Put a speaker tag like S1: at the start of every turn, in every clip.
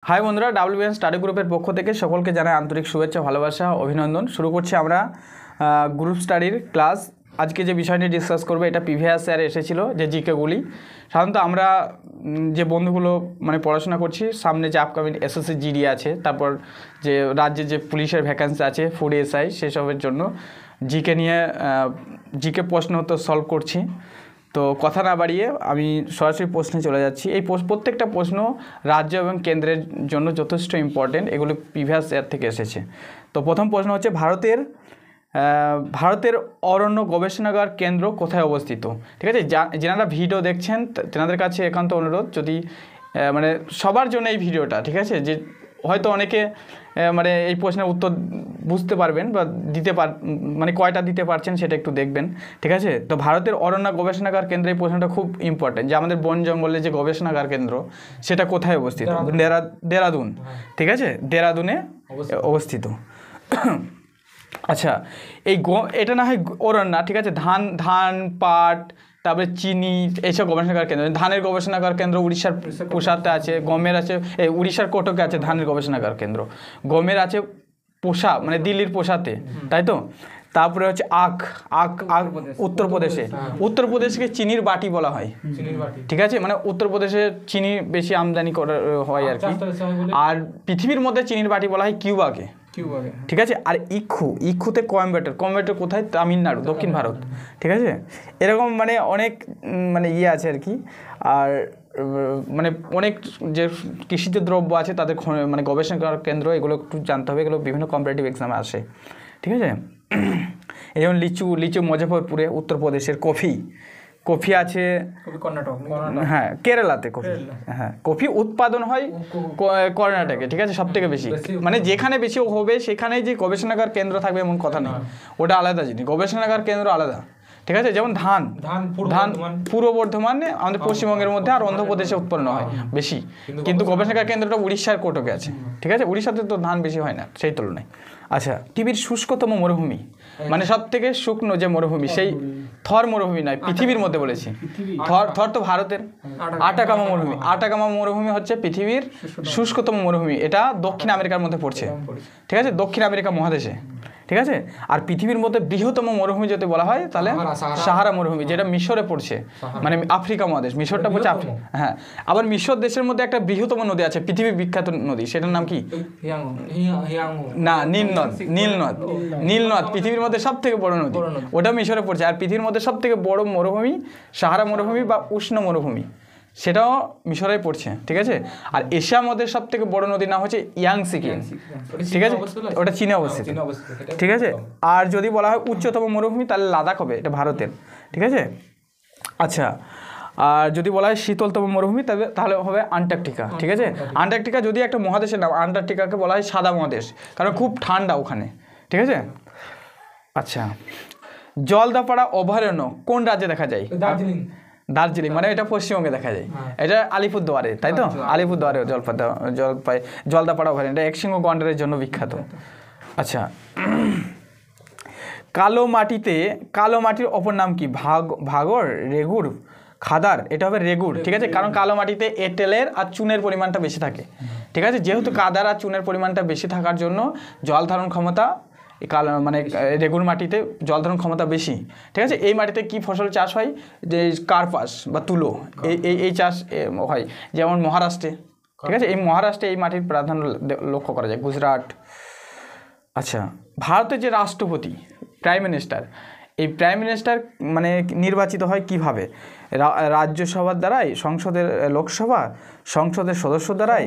S1: High বন্ধুরা, WBN study গ্রুপের পক্ষ থেকে সকলকে জানাই আন্তরিক শুভেচ্ছা, ভালোবাসা, অভিনন্দন। শুরু করছি আমরা গ্রুপ স্টাডির ক্লাস। আজকে যে বিষয় নিয়ে ডিসকাস করবো, এটা প্রিভিয়াস ইয়ারে এসেছিলো, যে জিকেগুলি। সাধারণত আমরা যে বন্ধুগুলো পড়াশোনা করছি, সামনে যে আপকামিং SSC GD আছে, তারপর যে রাজ্যে যে পুলিশের ভ্যাকেন্সি আছে, ফুড SI, সেসবের জন্য জিকে নিয়ে জিকে প্রশ্ন তো সলভ করছি। তো কথা না বাড়িয়ে আমি সরাসরি প্রশ্নে চলে যাচ্ছি। এই প্রত্যেকটা প্রশ্ন রাজ্য এবং কেন্দ্রের জন্য যথেষ্ট ইম্পর্টেন্ট, এগুলো প্রিভিয়াস ইয়ার থেকে এসেছে। তো প্রথম প্রশ্ন হচ্ছে, ভারতের অরণ্য গবেষণাগার কেন্দ্র কোথায় অবস্থিত? ঠিক আছে, যারা ভিডিও দেখছেন তেনাদের কাছে একান্ত অনুরোধ, যদি সবার জন্য এই ভিডিওটা, ঠিক আছে, যে হয়তো অনেকে এই প্রশ্নের উত্তর বুঝতে পারবেন বা কয়টা দিতে পারছেন সেটা একটু দেখবেন, ঠিক আছে। তো ভারতের অরণ্য গবেষণাগার কেন্দ্র, এই প্রশ্নটা খুব ইম্পর্টেন্ট, যে আমাদের বন জঙ্গলের যে গবেষণাগার কেন্দ্র সেটা কোথায় অবস্থিত? দেরাদুন, ঠিক আছে, দেরাদুনে অবস্থিত। আচ্ছা, এটা না হয় অরণ্য, ঠিক আছে, ধান, পাট, তারপরে চিনি, এইসব গবেষণাগার কেন্দ্র। ধানের গবেষণাগার কেন্দ্র উড়িষ্যার পোশাতে আছে, গমের আছে উড়িষ্যার কটকে আছে ধানের গবেষণাগার কেন্দ্র, গমের আছে পোশা দিল্লির পোশাতে, তাই তো। তারপরে হচ্ছে আখ উত্তরপ্রদেশকে চিনির বাটি বলা হয়, ঠিক আছে, উত্তরপ্রদেশে চিনি বেশি আমদানি করা হয় আর কি। আর পৃথিবীর মধ্যে চিনির বাটি বলা হয় কিউবাকে, ঠিক আছে। আর ইক্ষুতে কোয়েম্বাটোর কোথায়? তামিলনাড়ু, দক্ষিণ ভারত, ঠিক আছে। এরকম অনেক আছে আর কি। আর অনেক যে কৃষিজ দ্রব্য আছে তাদের গবেষণাগার কেন্দ্র, এগুলো একটু জানতে হবে, এগুলো বিভিন্ন কম্পারেটিভ এক্সামে আসে, ঠিক আছে। এই যেমন লিচু মুজফ্ফরপুরে, উত্তরপ্রদেশের। কফি আছে কর্ণাটক, হ্যাঁ, কেরালাতে কফি, হ্যাঁ, কফি উৎপাদন হয় কর্ণাটকে, ঠিক আছে, সব থেকে বেশি। যেখানে বেশি হবে সেখানেই যে গবেষণাগার কেন্দ্র থাকবে এমন কথা নেই, ওটা আলাদা জিনিস, গবেষণাগার কেন্দ্র আলাদা, ঠিক আছে। যেমন ধান পূর্ব বর্ধমানে আমাদের পশ্চিমবঙ্গের মধ্যে আর অন্ধ্রপ্রদেশে উৎপন্ন হয় বেশি, কিন্তু গবেষণাগার কেন্দ্রটা উড়িষ্যার কটকে আছে, ঠিক আছে। উড়িষ্যাতে তো ধান বেশি হয় না সেই তুলনায়। আচ্ছা, পৃথিবীর শুষ্কতম মরুভূমি, সব থেকে শুকনো যে মরুভূমি, সেই থর মরুভূমি নয়, পৃথিবীর মধ্যে বলেছি। থর তো ভারতের। আটাকামা মরুভূমি হচ্ছে পৃথিবীর শুষ্কতম মরুভূমি, এটা দক্ষিণ আমেরিকার মধ্যে পড়ছে, ঠিক আছে, দক্ষিণ আমেরিকা মহাদেশে, ঠিক আছে। আর পৃথিবীর মধ্যে বৃহত্তম মরুভূমি যদি বলা হয় তাহলে সাহারা মরুভূমি, যেটা মিশরে পড়ছে, আফ্রিকা মহাদেশ, মিশরটা পড়ছে আফ্রিকা, হ্যাঁ। আবার মিশর দেশের মধ্যে একটা বৃহত্তম নদী আছে, পৃথিবীর বিখ্যাত নদী, সেটার নাম কি? না, নীলনদ পৃথিবীর মধ্যে সব থেকে বড় নদী, ওটা মিশরে পড়ছে। আর পৃথিবীর মধ্যে সব থেকে বড় মরুভূমি সাহারা মরুভূমি বা উষ্ণ মরুভূমি, সেটাও মিশরে পড়ছে, ঠিক আছে। আর এশিয়ার মধ্যে সব থেকে বড় নদীর নাম হচ্ছে ইয়াংসি, ঠিক আছে, ওটা চীনে অবস্থিত, ঠিক আছে। আর যদি বলা হয় উচ্চতম মরুভূমি তাহলে লাদাখ হবে, এটা ভারতের, ঠিক আছে। আচ্ছা, আর যদি বলা হয় শীতলতম মরুভূমি তাহলে হবে আন্টার্কটিকা, ঠিক আছে। আন্টার্কটিকা যদি একটা মহাদেশের নাম, আন্টার্কটিকাকে বলা হয় সাদা মহাদেশ, কারণ খুব ঠান্ডা ওখানে, ঠিক আছে। আচ্ছা, জলদাপাড়া অভয়ারণ্য কোন রাজ্যে দেখা যায়? দার্জিলিং, এটা পশ্চিমবঙ্গে দেখা যায়, এটা আলিপুরদুয়ারে, তাই তো, আলিপুরদুয়ারে জলদাপাড়া অভয়ারণ্য, এটা একশৃঙ্গ গন্ডারের জন্য বিখ্যাত। আচ্ছা, কালো মাটির অপর নাম কি? ভাগর, রেগুর, খাদার, এটা হবে রেগুর, ঠিক আছে। কারণ কালো মাটিতে এঁটেলের আর চুনের পরিমাণটা বেশি থাকে, ঠিক আছে। যেহেতু কাদার আর চুনের পরিমাণটা বেশি থাকার জন্য জল ধারণ ক্ষমতা রেগুর মাটিতে জল ধারণ ক্ষমতা বেশি, ঠিক আছে। এই মাটিতে কি ফসল চাষ হয়? যে কার্পাস বা তুলো, এই চাষ হয়, যেমন মহারাষ্ট্রে, ঠিক আছে। এই মহারাষ্ট্রে এই মাটির প্রাধান্য লক্ষ্য করা যায়, গুজরাট। আচ্ছা, ভারতের যে রাষ্ট্রপতি, প্রাইম মিনিস্টার, এই প্রাইম মিনিস্টার নির্বাচিত হয় কিভাবে? রাজ্যসভার দ্বারাই, সংসদের সদস্য দ্বারাই,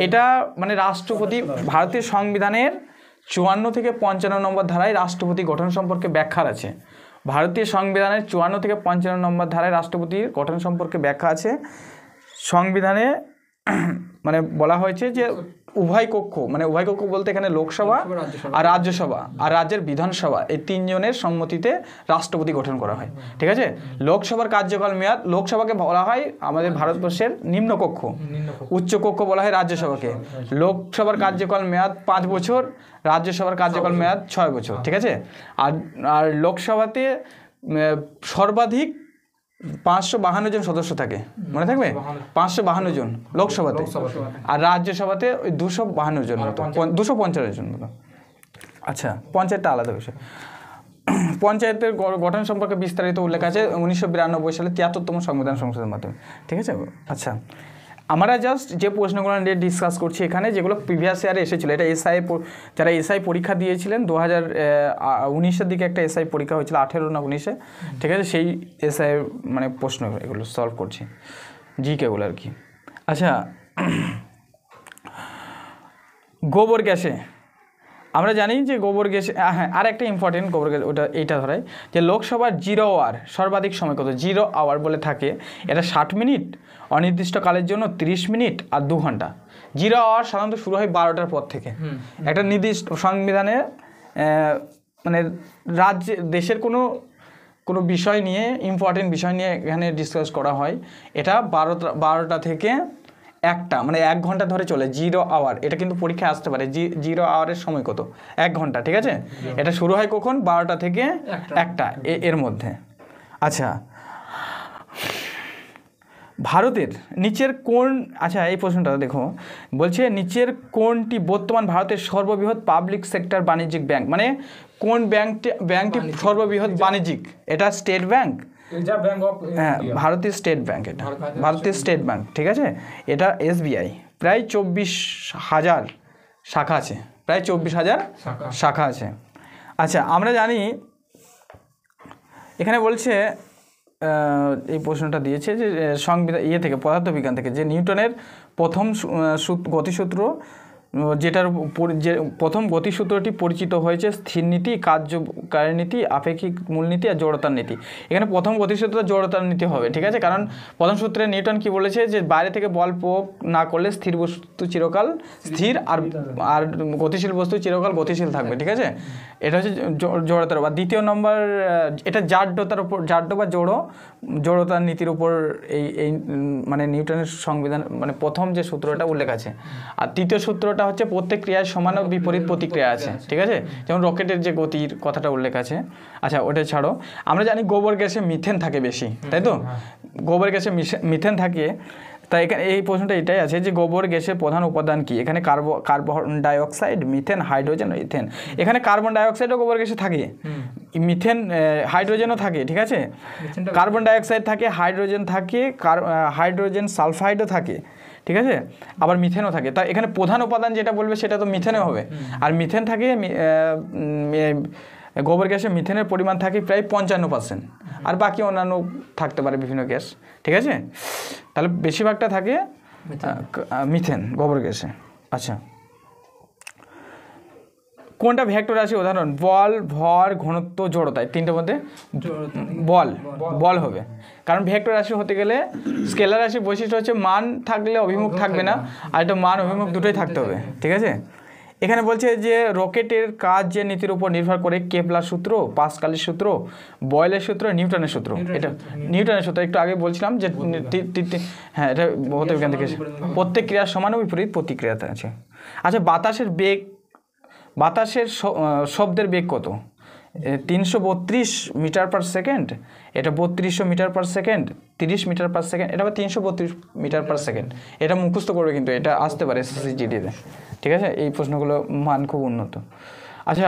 S1: এটা রাষ্ট্রপতি ভারতীয় সংবিধানের 54 থেকে 55 নম্বর ধারায় রাষ্ট্রপতি গঠন সম্পর্কে ব্যাখ্যা আছে। ভারতীয় সংবিধানের 54 থেকে 55 নম্বর ধারায় রাষ্ট্রপতির গঠন সম্পর্কে ব্যাখ্যা আছে। সংবিধানে বলা হয়েছে যে উভয় কক্ষ বলতে এখানে লোকসভা আর রাজ্যসভা আর রাজ্যের বিধানসভা, এই তিনজনের সম্মতিতে রাষ্ট্রপতি গঠন করা হয়, ঠিক আছে। লোকসভার কার্যকাল মেয়াদ, লোকসভাকে বলা হয় আমাদের ভারতবর্ষের নিম্নকক্ষ, উচ্চ কক্ষ বলা হয় রাজ্যসভাকে। লোকসভার কার্যকাল মেয়াদ 5 বছর, রাজ্যসভার কার্যকাল মেয়াদ 6 বছর, ঠিক আছে। আর লোকসভাতে 552 জন সদস্য থাকে, মনে থাকবে 552 জন লোকসভাতে, আর রাজ্যসভাতে ওই 252 জন মতো, 250 জন মতো। আচ্ছা, পঞ্চায়েতটা আলাদা বিষয়। পঞ্চায়েতের গঠন সম্পর্কে বিস্তারিত উল্লেখ আছে 1992 সালে 73তম সংবিধান সংশোধনের মাধ্যমে, ঠিক আছে। আচ্ছা, আমরা জাস্ট যে প্রশ্নগুলো নিয়ে ডিসকাস করছি এখানে, যেগুলো প্রিভিয়াস ইয়ারে এসেছিলো, এটা এসআই, যারা এসআই পরীক্ষা দিয়েছিলেন 2019-এর দিকে একটা এসআই পরীক্ষা হয়েছিল, 18 না 19-এ, ঠিক আছে, সেই এসআই মানে প্রশ্ন এগুলো সলভ করছি, জিকেগুলো আর কি। আচ্ছা, গোবর গ্যাসে আমরা জানি যে গোবর গ্যাস, হ্যাঁ আর একটা ইম্পর্টেন্ট গোবর গ্যাস, ওটা এইটা ধরাই যে লোকসভার 0 আওয়ার সর্বাধিক সময় কত, 0 আওয়ার বলে থাকে, এটা 60 মিনিট, অনির্দিষ্টকালের জন্য 30 মিনিট আর 2 ঘন্টা। 0 আওয়ার সাধারণত শুরু হয় 12টার পর থেকে। একটা নির্দিষ্ট সংবিধানে মানে দেশের কোনো বিষয় নিয়ে, ইম্পর্টেন্ট বিষয় নিয়ে এখানে ডিসকাস করা হয়, এটা 12টা থেকে 1টা, মানে 1 ঘন্টা ধরে চলে 0 আওয়ার। এটা কিন্তু পরীক্ষায় আসতে পারে, 0 আওয়ারের সময় কত, 1 ঘন্টা, ঠিক আছে। এটা শুরু হয় কখন, 12টা থেকে 1টা এর মধ্যে। আচ্ছা, ভারতের নিচের কোন, আচ্ছা এই প্রশ্নটা দেখো, বলছে নিচের কোনটি বর্তমান ভারতের সর্ববৃহৎ পাবলিক সেক্টর বাণিজ্যিক ব্যাংক, মানে কোন ব্যাংকটি সর্ববৃহৎ বাণিজ্যিক, এটা স্টেট ব্যাংক, হ্যাঁ ভারতীয় স্টেট ব্যাংক, এটা ভারতীয় স্টেট ব্যাংক, ঠিক আছে। এটা এসবিআই, প্রায় 24,000 শাখা আছে, প্রায় 24,000 শাখা আছে। আচ্ছা, আমরা জানি এখানে বলছে, এই প্রশ্নটা দিয়েছে যে সংবিধান থেকে পদার্থবিজ্ঞান থেকে, যে নিউটনের প্রথম গতিসূত্র, যেটার যে প্রথম গতিসূত্রটি পরিচিত হয়েছে স্থির নীতি, কার্যকারী নীতি, আপেক্ষিক মূলনীতি আর জড়তার নীতি। এখানে প্রথম গতিসূত্র জড়তার নীতি হবে, ঠিক আছে, কারণ প্রথম সূত্রে নিউটন কি বলেছে যে বাইরে থেকে বল প্রয়োগ না করলে স্থির বস্তু চিরকাল স্থির, আর গতিশীল বস্তু চিরকাল গতিশীল থাকবে, ঠিক আছে। এটা হচ্ছে জড়তার। বা দ্বিতীয় নম্বর, এটা জাড্যতার উপর, জাড্য বা জড়তার নীতির উপর এই মানে নিউটনের সংবিধান মানে প্রথম যে সূত্রটা উল্লেখ আছে। আর তৃতীয় সূত্রটা হচ্ছে প্রত্যেক ক্রিয়ায় সমান ও বিপরীত প্রতিক্রিয়া আছে, ঠিক আছে, যেমন রকেটের যে গতির কথাটা উল্লেখ আছে। আচ্ছা, ওটা ছাড়ো, আমরা জানি গোবর গ্যাসে মিথেন থাকে বেশি, তাই তো, গোবর গ্যাসে মিথেন থাকে। তাই এখানে এই প্রশ্নটা এটাই আছে যে গোবর গ্যাসের প্রধান উপাদান কি, এখানে carbon dioxide, methane, hydrogen, ethane. এখানে কার্বন ডাইঅক্সাইডও গোবর গ্যাসে থাকে, মিথেন, হাইড্রোজেনও থাকে, ঠিক আছে, কার্বন ডাইঅক্সাইড থাকে, হাইড্রোজেন থাকে, হাইড্রোজেন সালফাইডও থাকে, ঠিক আছে, আবার মিথেনও থাকে। তাই এখানে প্রধান উপাদান যেটা বলবে সেটা তো মিথেনে হবে। আর মিথেন থাকে, গোবর গ্যাসে মিথেনের পরিমাণ থাকে প্রায় 55%, আর বাকি অন্যান্য থাকতে পারে বিভিন্ন গ্যাস, ঠিক আছে। তাহলে বেশিরভাগটা থাকে মিথেন গোবর গ্যাসে। আচ্ছা, কোনটা ভেক্টর রাশি উদাহরণ, বল, ভর, ঘনত্ব, জড়তা, তিনটের মধ্যে বল হবে, কারণ ভেক্টর রাশি হতে গেলে স্কেলার রাশির বৈশিষ্ট্য হচ্ছে মান থাকলে অভিমুখ থাকবে না, আর এটা মান অভিমুখ দুটোই থাকতে হবে, ঠিক আছে। এখানে বলছে যে রকেটের কাজ যে নীতির উপর নির্ভর করে, কেপলার সূত্র, পাস্কালের সূত্র, বয়েলের সূত্র, নিউটনের সূত্র। এটা নিউটনের সূত্র একটু আগে বলছিলাম যে হ্যাঁ, এটা ভৌতবিজ্ঞান থেকে, প্রত্যেক ক্রিয়ার সমান ও বিপরীত প্রতিক্রিয়াতে আছে। আচ্ছা, বাতাসের শব্দের বেগ কত, 332 মিটার পার সেকেন্ড, এটা 3200 metre per second, 30 metre per second, এটা 332 মিটার পার সেকেন্ড। এটা মুখস্থ করবে, কিন্তু এটা আসতে পারে এসএসসি-জিডিতে, ঠিক আছে। এই প্রশ্নগুলো মান খুব উন্নত। আচ্ছা,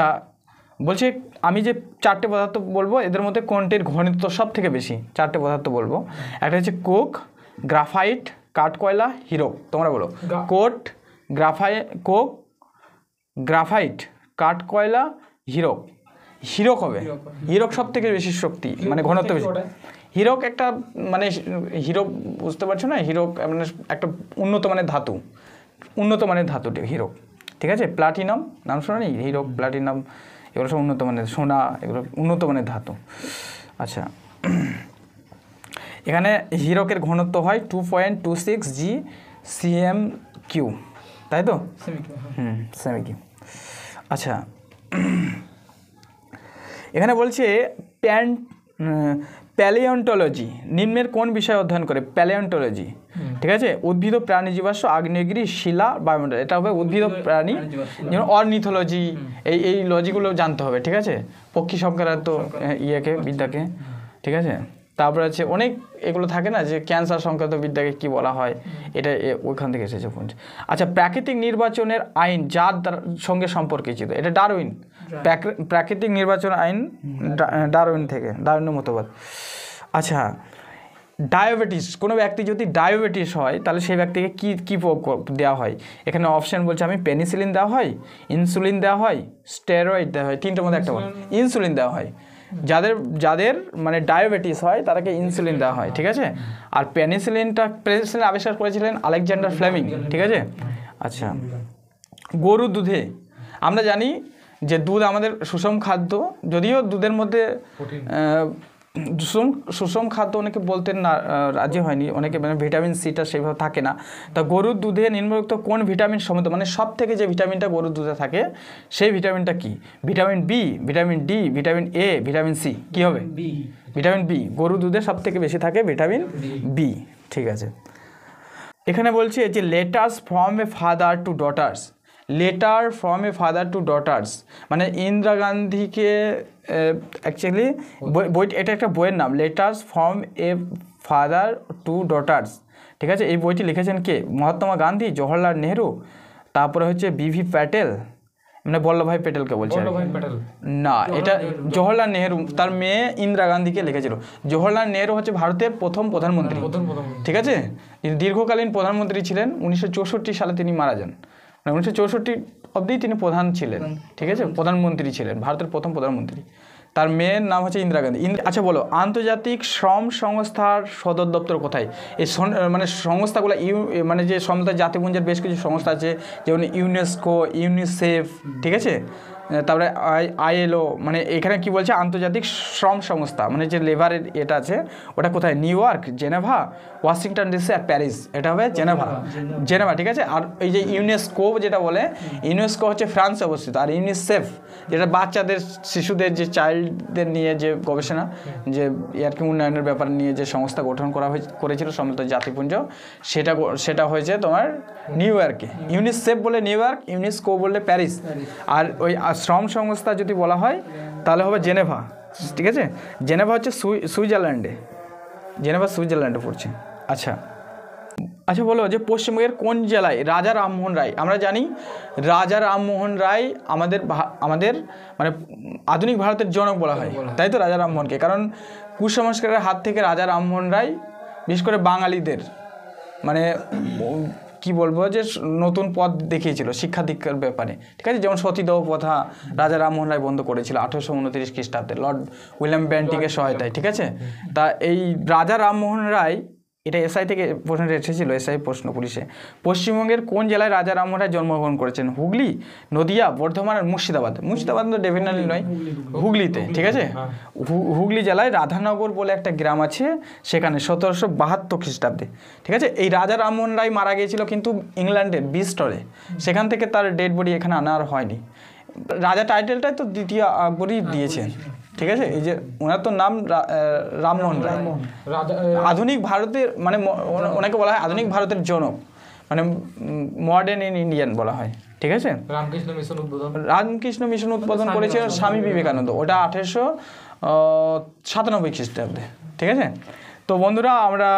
S1: বলছে আমি যে 4টে পদার্থ বলবো, এদের মধ্যে কোনটির ঘনত্ব সব থেকে বেশি, 4টে পদার্থ বলবো। একটা হচ্ছে কোক, গ্রাফাইট, কাঠকয়লা, হীরক। তোমরা বলো, কোক, গ্রাফাইট, কাঠকয়লা, হীরক। হীরক হবে, হীরক সব থেকে বেশি শক্তি, মানে ঘনত্ব বেশি। হীরক একটা মানে হীরক বুঝতে পারছো না, হীরক মানে একটা উন্নত মানের ধাতু, হীরক, ঠিক আছে। প্লাটিনাম নাম শোনা নেই, হীরক, প্লাটিনাম, এগুলো সব উন্নত মানের, সোনা, এগুলো উন্নত মানের ধাতু। আচ্ছা, এখানে হীরকের ঘনত্ব হয় 2.26 g/cm3, তাই তো, সেমি কিউ। আচ্ছা, এখানে বলছে প্যালিওন্টোলজি নিম্নের কোন বিষয় অধ্যয়ন করে, প্যালিওন্টোলজি, ঠিক আছে। উদ্ভিদ ও প্রাণী জীবাশ্ম, আগ্নেয়গিরি, শিলা, বায়ুমণ্ডল। এটা হবে উদ্ভিদ ও প্রাণী, যেমন অর্নিথোলজি, এই লজিগুলো জানতে হবে, ঠিক আছে, পক্ষী সংক্রান্ত বিদ্যাকে, ঠিক আছে। তারপরে আছে অনেক এগুলো থাকে না, যে ক্যান্সার সংক্রান্ত বিদ্যাকে কি বলা হয়, এটা ওইখান থেকে এসেছে। আচ্ছা, প্রাকৃতিক নির্বাচনের আইন যার সঙ্গে সম্পর্কিত, এটা ডারউইন। প্রাকৃতিক নির্বাচন আইন ডারউইন থেকে, ডারউইনের মতবাদ। আচ্ছা, ডায়াবেটিস, কোনো ব্যক্তি যদি ডায়াবেটিস হয় তাহলে সেই ব্যক্তিকে কি কি দেওয়া হয়? এখানে অপশান বলছে আমি পেনিসিলিন দেওয়া হয়, ইনসুলিন দেওয়া হয়, স্টেরয়েড দেওয়া হয়। তিনটের মধ্যে একটা বল, ইনসুলিন দেওয়া হয়। যাদের মানে ডায়াবেটিস হয় তাদেরকে ইনসুলিন দেওয়া হয়, ঠিক আছে। আর পেনিসিলিন আবিষ্কার করেছিলেন আলেকজান্ডার ফ্লেমিং, ঠিক আছে। আচ্ছা, গরুর দুধে আমরা জানি যে দুধ আমাদের সুষম খাদ্য, যদিও দুধের মধ্যে সুষম খাদ্য অনেকে বলতে না রাজি হয়নি, অনেকে মানে ভিটামিন সিটা সেইভাবে থাকে না। তা গরুর দুধে নিম্নলিখিত কোন ভিটামিন সমৃদ্ধ, মানে সব থেকে যে ভিটামিনটা গরুর দুধে থাকে সেই ভিটামিনটা কি? Vitamin B, vitamin D, vitamin A, vitamin C, কি হবে? Vitamin B. গরুর দুধে সব থেকে বেশি থাকে ভিটামিন বি, ঠিক আছে। এখানে বলছে যে letters from a father to daughters, letter from a father to daughters মানে ইন্দিরা গান্ধীকে অ্যাকচুয়ালি এটা একটা বইয়ের নাম, letters from a father to daughters, ঠিক আছে। এই বইটি লিখেছেন কে? মহাত্মা গান্ধী, জওহরলাল নেহরু, তারপরে হচ্ছে বিভি প্যাটেল, মানে বল্লভভাই প্যাটেলকে বলছে না, এটা জওহরলাল নেহরু তার মেয়ে ইন্দিরা গান্ধীকে লিখেছিল। জওহরলাল নেহরু হচ্ছে ভারতের প্রথম প্রধানমন্ত্রী, ঠিক আছে। দীর্ঘকালীন প্রধানমন্ত্রী ছিলেন, 1964 সালে তিনি মারা যান। 1964 অবধি তিনি প্রধান ছিলেন, ঠিক আছে, প্রধানমন্ত্রী ছিলেন, ভারতের প্রথম প্রধানমন্ত্রী। তার মেয়ের নাম হচ্ছে ইন্দিরা গান্ধী। আচ্ছা বলো, আন্তর্জাতিক শ্রম সংস্থার সদর দপ্তর কোথায়? এই মানে সংস্থাগুলো মানে যে সমস্ত জাতিপুঞ্জের বেশ কিছু সংস্থা আছে, যেমন ইউনেস্কো, ইউনিসেফ, ঠিক আছে। তারপরে আইএলও, মানে এখানে কি বলছে? আন্তর্জাতিক শ্রম সংস্থা, মানে যে লেবারের এটা আছে ওটা কোথায়? New York, Geneva, Washington DC আর প্যারিস, এটা হবে জেনেভা, ঠিক আছে। আর এই যে ইউনেস্কো যেটা বলে, ইউনেস্কো হচ্ছে ফ্রান্সে অবস্থিত। আর ইউনিসেফ যেটা বাচ্চাদের, শিশুদের যে চাইল্ডদের নিয়ে যে গবেষণা, যে ইয়ার্কি উন্নয়নের ব্যাপার নিয়ে যে সংস্থা গঠন করেছিল সমস্ত জাতিপুঞ্জ, সেটা হয়েছে তোমার নিউ ইয়র্কে। ইউনিসেফ বলে নিউ ইয়র্ক, ইউনেস্কো বললে প্যারিস। আর ওই শ্রম সংস্থা যদি বলা হয় তাহলে হবে জেনেভা, ঠিক আছে। জেনেভা হচ্ছে সুইজারল্যান্ডে পড়ছে। আচ্ছা বলো যে পশ্চিমবঙ্গের কোন জেলায় রাজা রামমোহন রায়, আমরা জানি রাজা রামমোহন রায় আমাদের মানে আধুনিক ভারতের জনক বলা হয়, তাই তো রাজা রামমোহনকে। কারণ কুসংস্কারের হাত থেকে রাজা রামমোহন রায় বিশেষ করে বাঙালিদের মানে কি বলবো, যে নতুন পথ দেখিয়েছিল শিক্ষা দীক্ষার ব্যাপারে, ঠিক আছে। যেমন সতীদাহ প্রথা রাজা রামমোহন রায় বন্ধ করেছিল 1829 খ্রিস্টাব্দে লর্ড উইলিয়াম বেন্টিকের সহায়তায়, ঠিক আছে। তা এই রাজা রামমোহন রায়, এটা এসআই থেকে প্রশ্নটা এসেছিল, এসআই প্রশ্ন পুলিশে, পশ্চিমবঙ্গের কোন জেলায় রাজা রামমোহন রায় জন্মগ্রহণ করেছেন? হুগলি, নদিয়া, বর্ধমান আর মুর্শিদাবাদ তো ডেফিনেটলি নয়, হুগলিতে, ঠিক আছে। হুগলি জেলায় রাধানগর বলে একটা গ্রাম আছে, সেখানে 1772 খ্রিস্টাব্দে, ঠিক আছে। এই রাজা রামমোহন রায় মারা গিয়েছিল কিন্তু ইংল্যান্ডের বিস্টলে, সেখান থেকে তার ডেড বডি এখানে আনা আর হয়নি। রাজা টাইটেলটাই তো দ্বিতীয় আকবরই দিয়েছে, ঠিক আছে। এই যে ওনার তো নাম রামমোহন রায়, আধুনিক ভারতের মানে ওনাকে বলা হয় আধুনিক ভারতের জনক, মানে মডার্ন ইন্ডিয়ান বলা হয়, ঠিক আছে। রামকৃষ্ণ মিশন উদ্বোধন করেছিল স্বামী বিবেকানন্দ, ওটা 1897 খ্রিস্টাব্দে, ঠিক আছে। তো বন্ধুরা, আমরা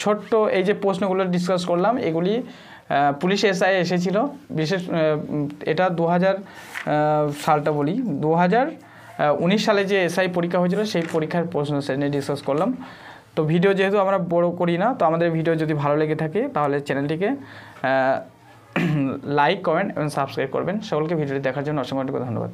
S1: ছোট্ট এই যে প্রশ্নগুলো ডিসকাস করলাম, এগুলি পুলিশ এসআই এসেছিল বিশেষ, এটা 2000 সালটা বলি, 2019 সালে যে এসআই পরীক্ষা হয়েছিল সেই পরীক্ষার প্রশ্ন নিয়ে ডিসকাস করলাম। তো ভিডিও যেহেতু আমরা বড় করি না, তো আমাদের ভিডিও যদি ভালো লেগে থাকে তাহলে চ্যানেলটিকে লাইক, কমেন্ট এবং সাবস্ক্রাইব করবেন। সকলকে ভিডিওটি দেখার জন্য অসংখ্য ধন্যবাদ।